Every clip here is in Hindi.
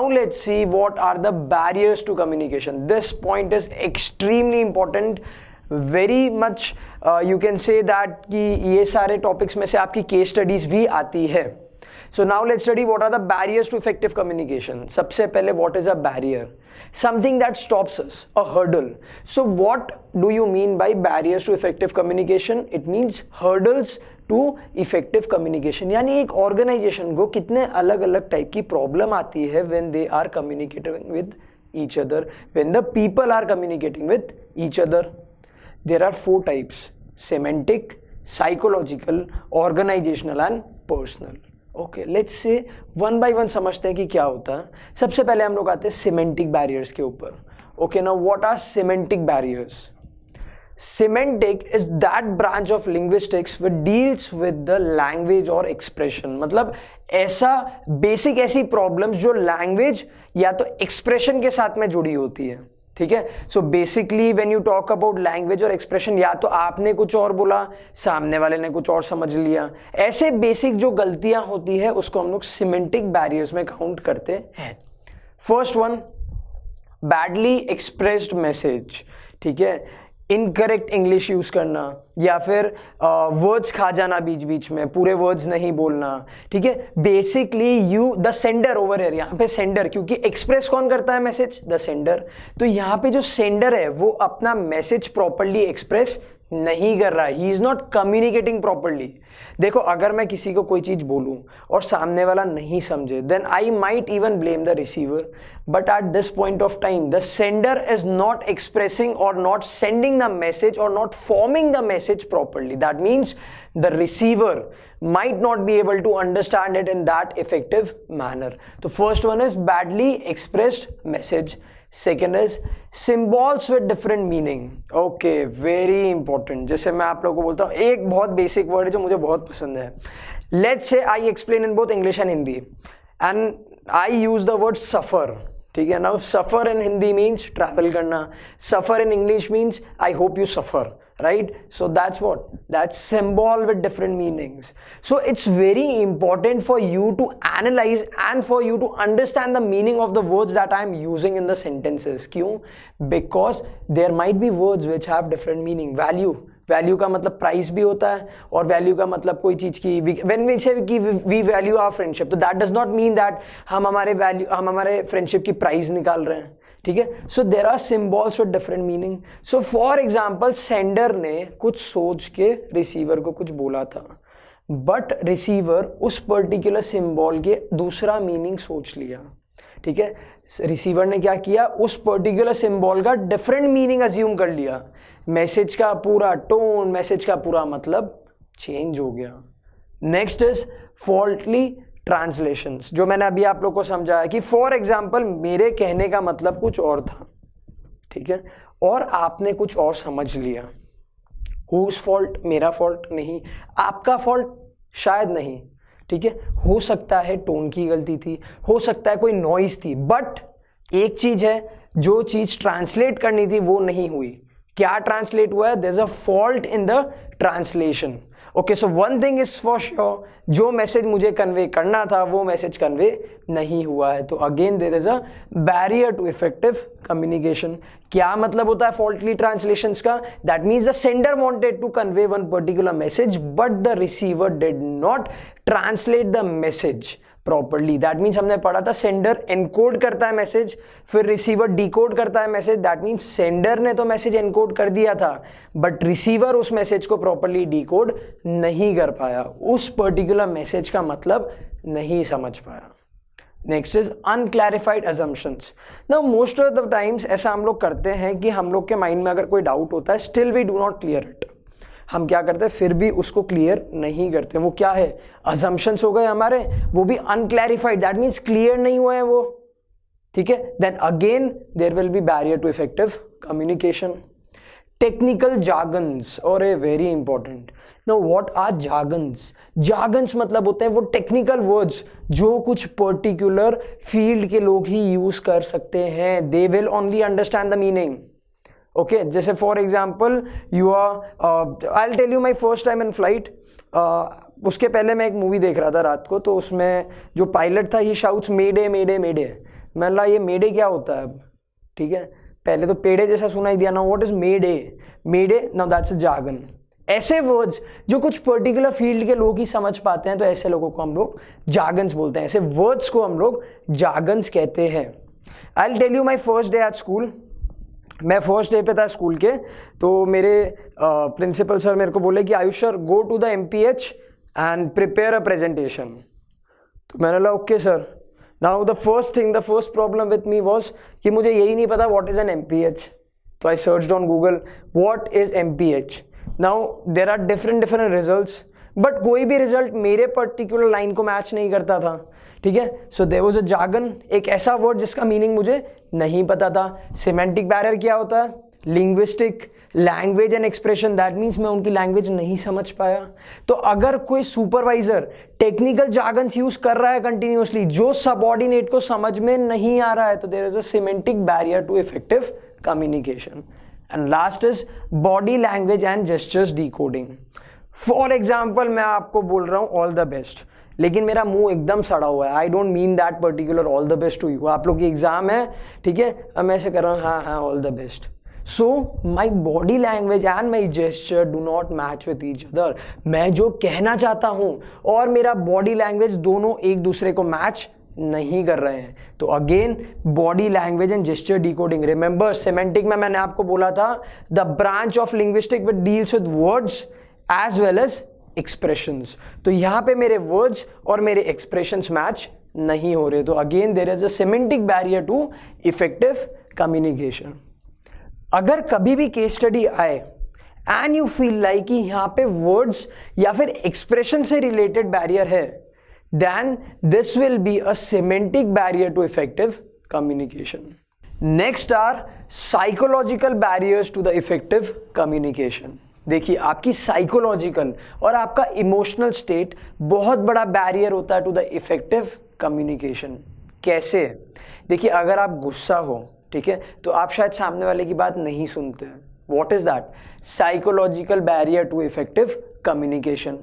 now let's see what are the barriers to communication. This point is extremely important, very much you can say that कि ये सारे topics में से आपकी case studies भी आती है. So now let's study what are the barriers to effective communication. सबसे पहले what is a barrier? Something that stops us, a hurdle. So what do you mean by barriers to effective communication? It means hurdles to effective communication. यानी एक ऑर्गेनाइजेशन को कितने अलग अलग टाइप की प्रॉब्लम आती है when they are communicating with each other, when the people are communicating with each other. There are 4 types: semantic, psychological, organisational and personal. Okay, let's say one by one समझते हैं कि क्या होता है. सबसे पहले हम लोग आते हैं सिमेंटिक बैरियर्स के ऊपर. Okay, now what are semantic barriers? Semantic is that branch of linguistics which deals with the language or expression. मतलब ऐसा बेसिक ऐसी प्रॉब्लम्स जो लैंग्वेज या तो एक्सप्रेशन के साथ में जुड़ी होती है. ठीक है, so basically when you talk about language और एक्सप्रेशन, या तो आपने कुछ और बोला, सामने वाले ने कुछ और समझ लिया, ऐसे बेसिक जो गलतियां होती है उसको हम लोग सिमेंटिक बैरियर्स में काउंट करते हैं. First one, badly expressed message. ठीक है, इनकरेक्ट इंग्लिश यूज करना, या फिर वर्ड्स खा जाना बीच बीच में, पूरे वर्ड्स नहीं बोलना. ठीक है, basically you the sender over here, यहाँ पे सेंडर, क्योंकि एक्सप्रेस कौन करता है मैसेज? The sender. तो यहाँ पे जो सेंडर है वो अपना मैसेज प्रॉपरली एक्सप्रेस नहीं कर रहा है. He is not communicating properly. देखो, अगर मैं किसी को कोई चीज बोलूं और सामने वाला नहीं समझे, then I might even blame the receiver. But at this point of time the sender is not expressing और नॉट सेंडिंग द मैसेज और not forming the message properly. That means the receiver might not be able to understand it in that effective manner. So first one is badly expressed message. Second is symbols with different meaning. Okay, very important. जैसे मैं आप लोगों को बोलता हूँ, एक बहुत बेसिक वर्ड है जो मुझे बहुत पसंद है. Let's say I explain in both English and Hindi, and I use the word suffer. ठीक है, now suffer in Hindi means travel करना, suffer in English means I hope you suffer. Right? So that's what? That's symbol with different meanings. So it's very important for you to analyze and for you to understand the meaning of the words that I'm using in the sentences. क्यों? Because there might be words which have different meaning. Value का मतलब प्राइस भी होता है, और वैल्यू का मतलब कोई चीज की, व्हेन वी से कि वी वैल्यू आवर फ्रेंडशिप, तो that does not mean that हम हमारे फ्रेंडशिप की प्राइस निकाल रहे हैं. ठीक है, so there are symbols with different meaning. So for example, sender ने कुछ सोच के रिसीवर को कुछ बोला था, बट रिसीवर उस पर्टिकुलर सिम्बॉल के दूसरा मीनिंग सोच लिया. ठीक है, रिसीवर ने क्या किया? उस पर्टिकुलर सिम्बॉल का डिफरेंट मीनिंग अज्यूम कर लिया. मैसेज का पूरा टोन, मैसेज का पूरा मतलब चेंज हो गया. नेक्स्ट इज फॉल्टली ट्रांसलेशंस, जो मैंने अभी आप लोग को समझाया कि फॉर एग्जाम्पल मेरे कहने का मतलब कुछ और था. ठीक है, और आपने कुछ और समझ लिया. Whose fault? मेरा फॉल्ट नहीं, आपका फॉल्ट शायद नहीं. ठीक है, हो सकता है टोन की गलती थी, हो सकता है कोई नॉइज थी, बट एक चीज है, जो चीज ट्रांसलेट करनी थी वो नहीं हुई. क्या ट्रांसलेट हुआ है? There is a fault in the translation. Okay, so one thing is for sure, जो मैसेज मुझे कन्वे करना था वो मैसेज कन्वे नहीं हुआ है. तो again there is a barrier to effective communication. क्या मतलब होता है फॉल्टली ट्रांसलेशंस का? That means the sender wanted to convey one particular message, but the receiver did not translate the message properly. That means हमने पढ़ा था सेंडर एनकोड करता है मैसेज, फिर रिसीवर डिकोड करता है मैसेज. दैट मीन्स सेंडर ने तो मैसेज एनकोड कर दिया था, बट रिसीवर उस मैसेज को प्रॉपरली डिकोड नहीं कर पाया, उस पर्टिकुलर मैसेज का मतलब नहीं समझ पाया. Next is unclarified assumptions. Now most of the times ऐसा हम लोग करते हैं कि हम लोग के माइंड में अगर कोई डाउट होता है, still we do not clear it. हम क्या करते हैं? फिर भी उसको क्लियर नहीं करते. वो क्या है? अजम्पशंस हो गए हमारे, वो भी अनक्लैरिफाइड, दैट मीन्स क्लियर नहीं हुए हैं वो. ठीक है, then again there will be barrier to effective communication. Technical jargons, और a very important. Now what are jargons? Jargons मतलब होते हैं वो टेक्निकल वर्ड्स जो कुछ पर्टिकुलर फील्ड के लोग ही यूज कर सकते हैं. They will only understand the meaning. Okay, जैसे for example you are, I will tell you my first time in flight. उसके पहले मैं एक मूवी देख रहा था रात को, तो उसमें जो पायलट था, ही शाउट्स मेडे मेडे मेडे. मतलब ये मेडे क्या होता है अब, ठीक है, पहले तो पेड़े जैसा सुनाई दिया ना, what is mayday, mayday, now that's a jargon. ऐसे वर्ड्स जो कुछ पर्टिकुलर फील्ड के लोग ही समझ पाते हैं, तो ऐसे लोगों को हम लोग जार्गन्स बोलते हैं, ऐसे वर्ड्स को हम लोग जार्गन्स कहते हैं। I will tell you my first day at school. मैं फर्स्ट डे पे था स्कूल के, तो मेरे प्रिंसिपल सर मेरे को बोले कि Ayush sir go to the MPH and prepare a presentation. तो मैंने बोला okay sir. Now the first problem with me was कि मुझे यही नहीं पता व्हाट इज एन MPH। तो I searched on Google what is MPH। Now there are different results, but कोई भी रिजल्ट मेरे पर्टिकुलर लाइन को मैच नहीं करता था, ठीक है। So there was a jargon, एक ऐसा वर्ड जिसका मीनिंग मुझे नहीं पता था। सिमेंटिक बैरियर क्या होता है, linguistic, language and expression, that means मैं उनकी लैंग्वेज नहीं समझ पाया। तो अगर कोई सुपरवाइजर टेक्निकल जार्गन्स यूज कर रहा है कंटिन्यूअसली जो सबऑर्डिनेट को समझ में नहीं आ रहा है, तो there is a semantic barrier to effective communication. And last is body language and gestures decoding. For example मैं आपको बोल रहा हूं ऑल द बेस्ट, लेकिन मेरा मुंह एकदम सड़ा हुआ है, I don't mean that particular all the best to you. आप लोग की एग्जाम है, ठीक है, अब मैं ऐसे कर रहा हूँ हाँ हाँ all the best. So my body language and my gesture do not match with each other. मैं जो कहना चाहता हूं और मेरा बॉडी लैंग्वेज दोनों एक दूसरे को मैच नहीं कर रहे हैं। तो again body language and gesture decoding. Remember semantic में मैंने आपको बोला था the branch of linguistic which deals with words as well as expressions. तो यहां पे मेरे वर्ड्स और मेरे एक्सप्रेशंस मैच नहीं हो रहे, तो again there is a semantic barrier to effective communication. अगर कभी भी केस स्टडी आए एंड यू फील लाइक कि यहां पे वर्ड्स या फिर एक्सप्रेशन से रिलेटेड बैरियर है, then this will be a semantic barrier to effective communication. Next are psychological barriers to the effective communication. देखिए आपकी साइकोलॉजिकल और आपका इमोशनल स्टेट बहुत बड़ा बैरियर होता है टू द इफेक्टिव कम्युनिकेशन। कैसे? देखिए अगर आप गुस्सा हो, ठीक है, तो आप शायद सामने वाले की बात नहीं सुनते हैं। What is that? Psychological barrier to effective communication.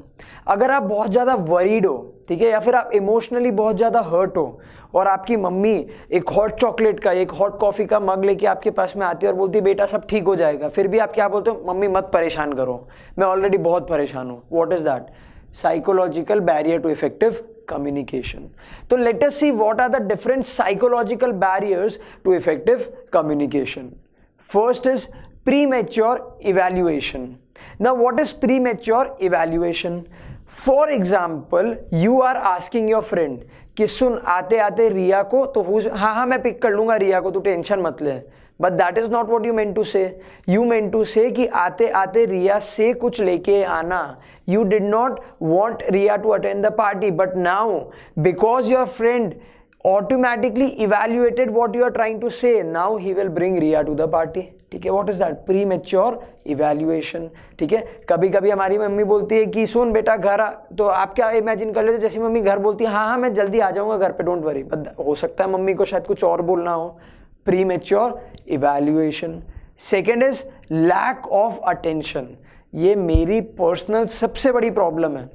अगर आप बहुत ज़्यादा वरीड हो, ठीक है, या फिर आप इमोशनली बहुत ज़्यादा हर्ट हो और आपकी मम्मी एक हॉट चॉकलेट का, एक हॉट कॉफ़ी का मग लेके आपके पास में आती है और बोलती है बेटा सब ठीक हो जाएगा, फिर भी आप क्या बोलते हो? मम्मी मत परेशान करो, मैं ऑलरेडी बहुत परेशान हूँ। What is that? Psychological barrier to effective communication. So let us see what are the different psychological barriers to effective communication. First is premature evaluation. Now what is premature evaluation? For example, you are asking your friend कि सुन आते आते रिया को तो हाँ हाँ मैं पिक कर लूंगा रिया को, तू टेंशन मत ले। But that is not what you meant to say. You meant to say कि आते आते रिया से कुछ लेके आना. You did not want Riya to attend the party, but now because your friend automatically evaluated what you are trying to say, now he will bring Riya to the party. ठीक है, what is that? Premature evaluation. ठीक है, कभी कभी हमारी मम्मी बोलती है कि सुन बेटा घर आ, तो आप क्या इमेजिन कर लेते हो जैसे मम्मी घर बोलती है हाँ हाँ मैं जल्दी आ जाऊंगा घर पे, डोंट वरी। हो सकता है मम्मी को शायद कुछ और बोलना हो। Premature evaluation. Second is lack of attention. ये मेरी पर्सनल सबसे बड़ी प्रॉब्लम है।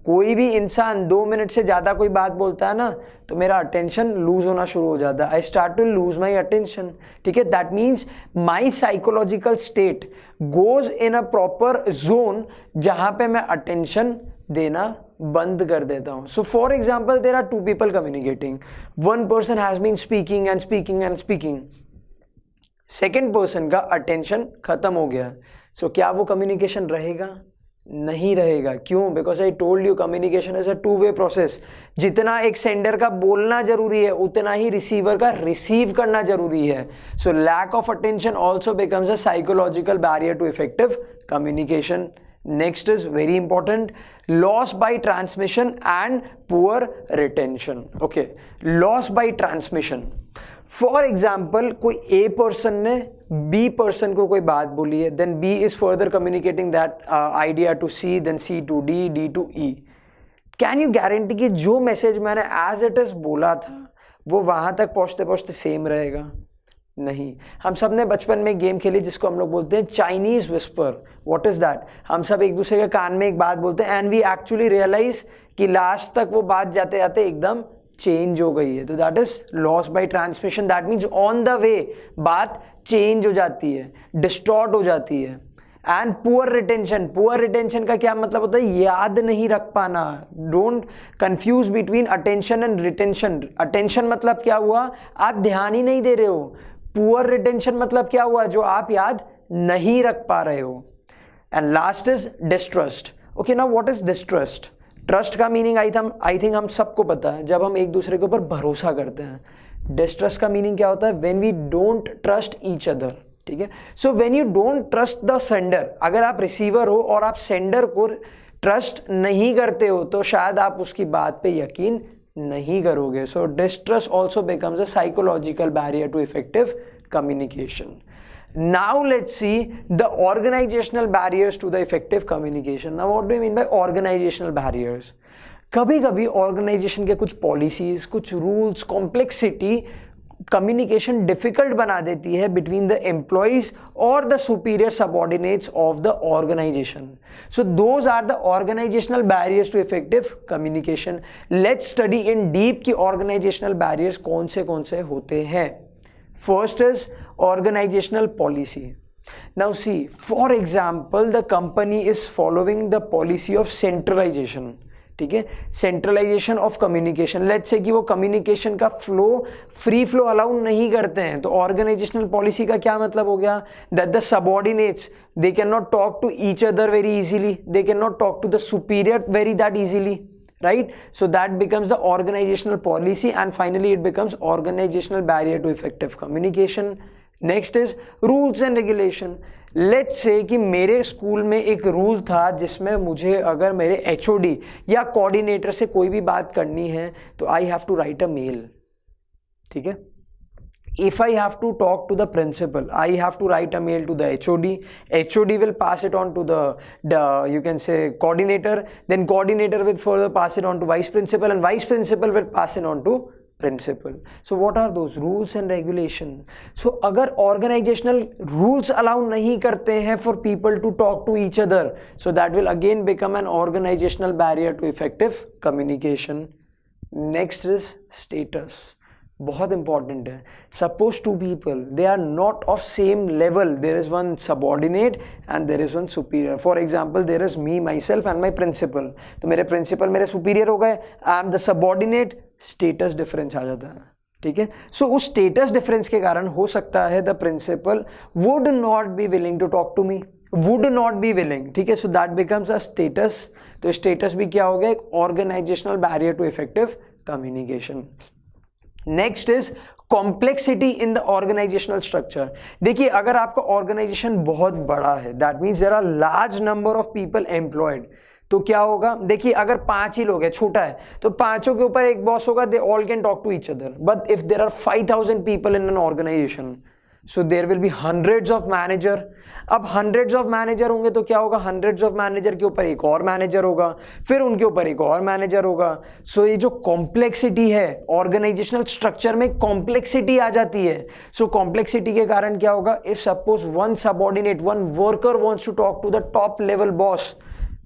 कोई भी इंसान 2 मिनट से ज़्यादा कोई बात बोलता है ना, तो मेरा अटेंशन लूज होना शुरू हो जाता है। I start to lose my attention. ठीक है, that means my psychological state goes in a proper zone जहाँ पे मैं अटेंशन देना बंद कर देता हूँ। So for example there are 2 people communicating, one person has been speaking and speaking and speaking, second person का अटेंशन खत्म हो गया। सो क्या वो कम्युनिकेशन रहेगा? नहीं रहेगा। क्यों? Because I told you communication is a 2-way process. जितना एक सेंडर का बोलना जरूरी है उतना ही रिसीवर का रिसीव करना जरूरी है। So lack of attention also becomes a psychological barrier to effective communication. Next is very important, loss by transmission and poor retention. Okay, loss by transmission. For example, कोई A person ने B person को कोई बात बोली है, then B is further communicating that idea to C, then C to D, D to E. Can you guarantee कि जो मैसेज मैंने as it is बोला था वो वहाँ तक पहुँचते पहुँचते सेम रहेगा? नहीं। हम सब ने बचपन में गेम खेली जिसको हम लोग बोलते हैं Chinese whisper. What is that? हम सब एक दूसरे के कान में एक बात बोलते हैं एंड वी एक्चुअली रियलाइज कि लास्ट तक वो बात जाते जाते एकदम चेंज हो गई है, तो that is loss by transmission. That means on the way बात चेंज हो जाती है, डिस्टॉर्ट हो जाती है। And poor retention, poor retention का क्या मतलब होता है? याद नहीं रख पाना। Don't confuse between attention and retention. Attention मतलब क्या हुआ? आप ध्यान ही नहीं दे रहे हो। पुअर रिटेंशन मतलब क्या हुआ? जो आप याद नहीं रख पा रहे हो। And last is distrust. Okay, now what is distrust? Trust का मीनिंग आई थिंक हम सबको पता है, जब हम एक दूसरे के ऊपर भरोसा करते हैं। डिस्ट्रस्ट का मीनिंग क्या होता है? When we don't trust each other. ठीक है, so when you don't trust the sender, अगर आप रिसीवर हो और आप सेंडर को ट्रस्ट नहीं करते हो तो शायद आप उसकी बात पे यकीन नहीं करोगे। So distrust also becomes a psychological barrier to effective communication. Now let's see the organizational barriers to the effective communication. Now what do you mean by organizational barriers? कभी कभी ऑर्गेनाइजेशन के कुछ पॉलिसीज, कुछ रूल्स, कॉम्प्लेक्सिटी कम्युनिकेशन डिफिकल्ट बना देती है बिटवीन द एम्प्लॉइज और the superior subordinates of the organisation. So those are the organisational barriers to effective communication. Let's study in deep कि ऑर्गेनाइजेशनल बैरियर्स कौन से होते हैं. First is organizational policy. Now see, for example, the company is following the policy of centralization. ठीक है, centralisation of communication. Let's say कि वो कम्युनिकेशन का फ्लो, फ्री फ्लो अलाउ नहीं करते हैं. तो ऑर्गेनाइजेशनल पॉलिसी का क्या मतलब हो गया? That the subordinates they can not talk to each other very easily, they can not talk to the superior very that easily. Right, so that becomes the organizational policy, and finally it becomes organizational barrier to effective communication. Next is rules and regulation. Let's say कि मेरे स्कूल में एक रूल था जिसमें मुझे अगर मेरे HOD या कोऑर्डिनेटर से कोई भी बात करनी है तो I have to write a mail. ठीक है, if I have to talk to the principal, I have to write a mail to the HOD. HOD will pass it on to the you can say coordinator, then coordinator will further pass it on to vice principal, and vice principal will pass it on to principal. So what are those rules and regulations? So अगर organizational rules allow नहीं करते हैं for people to talk to each other, so that will again become an organizational barrier to effective communication. Next is status. बहुत इंपॉर्टेंट है. Suppose two people they are not of same level, there is one subordinate and there is one superior. For example there is me, myself and my principal. तो मेरे प्रिंसिपल मेरे सुपीरियर हो गए, I am the subordinate. Status difference आ जाता है. ठीक है, सो उस स्टेटस डिफरेंस के कारण हो सकता है the principal would not be willing to talk to me, would not be willing. ठीक है, so that becomes a status. तो स्टेटस भी क्या हो गया? एक organisational barrier to effective communication. Next is complexity in the organisational structure. देखिए, अगर आपका ऑर्गेनाइजेशन बहुत बड़ा है, that means there are large number of people employed, तो क्या होगा? देखिए, अगर 5 ही लोग हैं, छोटा है, तो 5 के ऊपर एक बॉस होगा, they all can talk to each other. But if there are 5000 people in an organisation, so there will be hundreds of manager. अब हंड्रेड्स ऑफ मैनेजर होंगे तो क्या होगा? हंड्रेड्स ऑफ मैनेजर के ऊपर एक और मैनेजर होगा, फिर उनके ऊपर एक और मैनेजर होगा. सो ये जो कॉम्प्लेक्सिटी है, ऑर्गेनाइजेशनल स्ट्रक्चर में कॉम्प्लेक्सिटी आ जाती है. सो कॉम्प्लेक्सिटी के कारण क्या होगा? If suppose one subordinate, one worker wants to talk to the top level boss,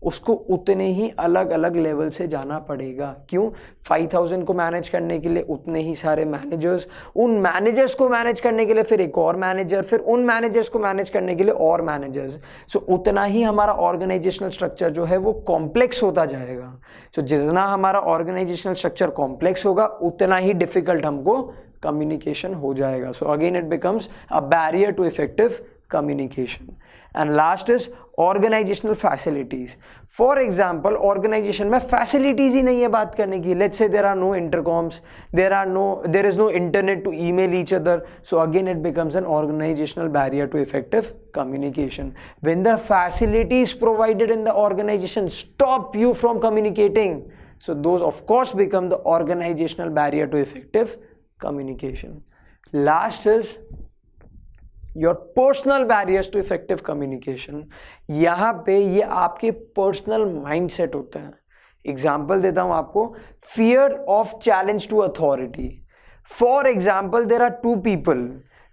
उसको उतने ही अलग अलग लेवल से जाना पड़ेगा. क्यों? 5000 को मैनेज करने के लिए उतने ही सारे मैनेजर्स, उन मैनेजर्स को मैनेज करने के लिए फिर एक और मैनेजर, फिर उन मैनेजर्स को मैनेज करने के लिए और मैनेजर्स. सो उतना ही हमारा ऑर्गेनाइजेशनल स्ट्रक्चर जो है वो कॉम्प्लेक्स होता जाएगा. सो जितना हमारा ऑर्गेनाइजेशनल स्ट्रक्चर कॉम्प्लेक्स होगा उतना ही डिफिकल्ट हमको कम्युनिकेशन हो जाएगा. So again it becomes a barrier to effective communication. And last is organizational facilities. For example, organization में facilities ही नहीं है बात करने की. Let's say there are no intercoms, there is no internet to email each other. So again it becomes an organizational barrier to effective communication. When the facilities provided in the organization stop you from communicating, so those of course become the organizational barrier to effective communication. Last is your personal barriers to effective communication. यहाँ पे ये आपके पर्सनल माइंडसेट होते हैं. एग्जाम्पल देता हूँ आपको. Fear of challenge to authority. For example there are 2 people.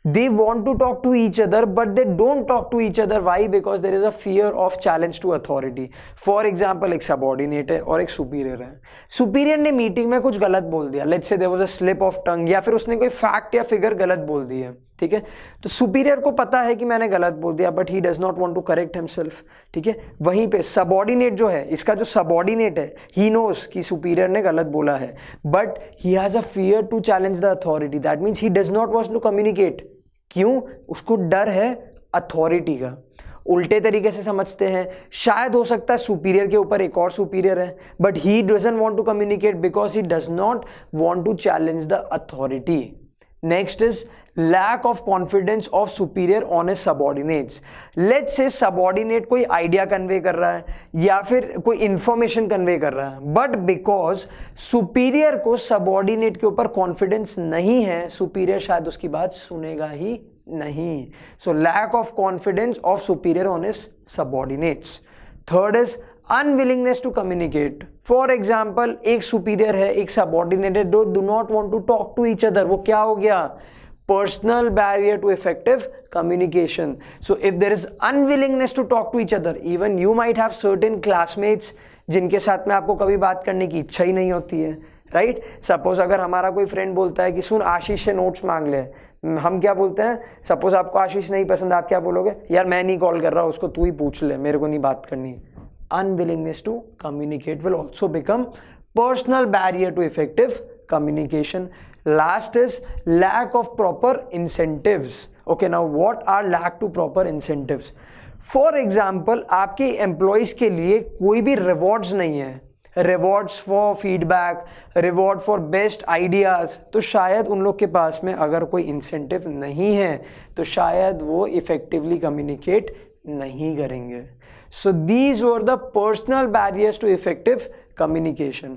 they want to talk to each other but they don't talk to each other. Why? Because there is a fear of challenge to authority. For example, एक subordinate है और एक superior है. superior ने मीटिंग में कुछ गलत बोल दिया, let's say there was a slip of tongue, या फिर उसने कोई फैक्ट या फिगर गलत बोल दी है, ठीक है. तो सुपीरियर को पता है कि मैंने गलत बोल दिया, but he does not want to correct himself, ठीक है. वहीं पे सबऑर्डिनेट जो है, इसका जो सबऑर्डिनेट है, ही नोस कि सुपीरियर ने गलत बोला है, but he has a fear to challenge the authority. That means he does not want to communicate. क्यों? उसको डर है अथॉरिटी का. उल्टे तरीके से समझते हैं, शायद हो सकता है सुपीरियर के ऊपर एक और सुपीरियर है, but he doesn't want to communicate because he does not want to challenge the authority. Next is lack of confidence of superior on his subordinates. Let's say subordinate कोई आइडिया कन्वे कर रहा है या फिर कोई इंफॉर्मेशन कन्वे कर रहा है, बट बिकॉज सुपीरियर को सबऑर्डिनेट के ऊपर कॉन्फिडेंस नहीं है, सुपीरियर शायद उसकी बात सुनेगा ही नहीं. So lack of confidence of superior on his subordinates. Third is unwillingness to communicate. For example, एक सुपीरियर है, एक सबऑर्डिनेट है, do not want to talk to each other. वो क्या हो गया? Personal barrier to effective communication. So if there is unwillingness to talk to each other, even you might have certain classmates जिनके साथ में आपको कभी बात करने की इच्छा ही नहीं होती है, राइट. सपोज अगर हमारा कोई फ्रेंड बोलता है कि सुन आशीष से नोट्स मांग ले, हम क्या बोलते हैं? सपोज आपको आशीष नहीं पसंद, आप क्या बोलोगे? यार मैं नहीं कॉल कर रहा, उसको तू ही पूछ ले, मेरे को नहीं बात करनी. Unwillingness to communicate will also become personal barrier to effective communication. Last is lack of proper incentives. Okay, now what are lack to proper incentives? For example, आपके एम्प्लॉयज के लिए कोई भी रिवॉर्ड्स नहीं है, rewards for feedback, reward for best ideas. तो शायद उन लोग के पास में अगर कोई इंसेंटिव नहीं है तो शायद वो इफेक्टिवली कम्युनिकेट नहीं करेंगे. So these were the personal barriers to effective communication.